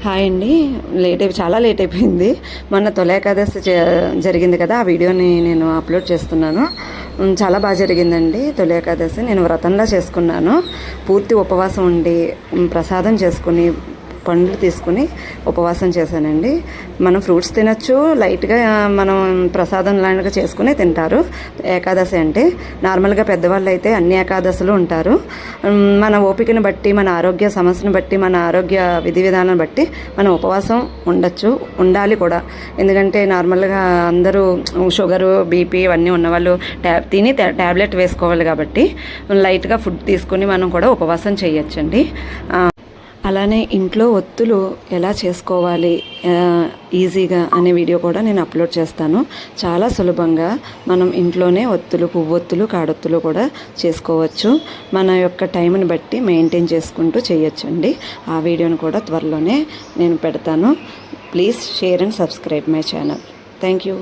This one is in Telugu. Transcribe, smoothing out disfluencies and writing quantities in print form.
హాయ్ అండి. చాలా లేట్ అయిపోయింది. మొన్న తొలి ఏకాదశి జరిగింది కదా, ఆ వీడియోని నేను అప్లోడ్ చేస్తున్నాను. చాలా బాగా జరిగిందండి తొలి ఏకాదశి. నేను వ్రతంలా చేసుకున్నాను. పూర్తి ఉపవాసం ఉండి ప్రసాదం చేసుకుని పండ్లు తీసుకుని ఉపవాసం చేశానండి. మనం ఫ్రూట్స్ తినచ్చు, లైట్గా మనం ప్రసాదం లాగా చేసుకుని తింటారు ఏకాదశి అంటే. నార్మల్గా పెద్దవాళ్ళు అయితే అన్ని ఏకాదశులు ఉంటారు. మన ఓపికను బట్టి, మన ఆరోగ్య సమస్యను బట్టి, మన ఆరోగ్య విధి విధానాన్ని బట్టి మనం ఉపవాసం ఉండాలి కూడా. ఎందుకంటే నార్మల్గా అందరూ షుగరు, బీపీ ఇవన్నీ ఉన్నవాళ్ళు తిని ట్యాబ్లెట్ వేసుకోవాలి కాబట్టి లైట్గా ఫుడ్ తీసుకుని మనం కూడా ఉపవాసం చేయొచ్చండి. అలానే ఇంట్లో ఒత్తులు ఎలా చేసుకోవాలి ఈజీగా అనే వీడియో కూడా నేను అప్లోడ్ చేస్తాను. చాలా సులభంగా మనం ఇంట్లోనే ఒత్తులు, పువ్వొత్తులు, కాడొత్తులు కూడా చేసుకోవచ్చు. మన యొక్క టైంని బట్టి మెయింటైన్ చేసుకుంటూ చేయొచ్చండి. ఆ వీడియోని కూడా త్వరలోనే నేను పెడతాను. Please share and subscribe my channel. Thank you.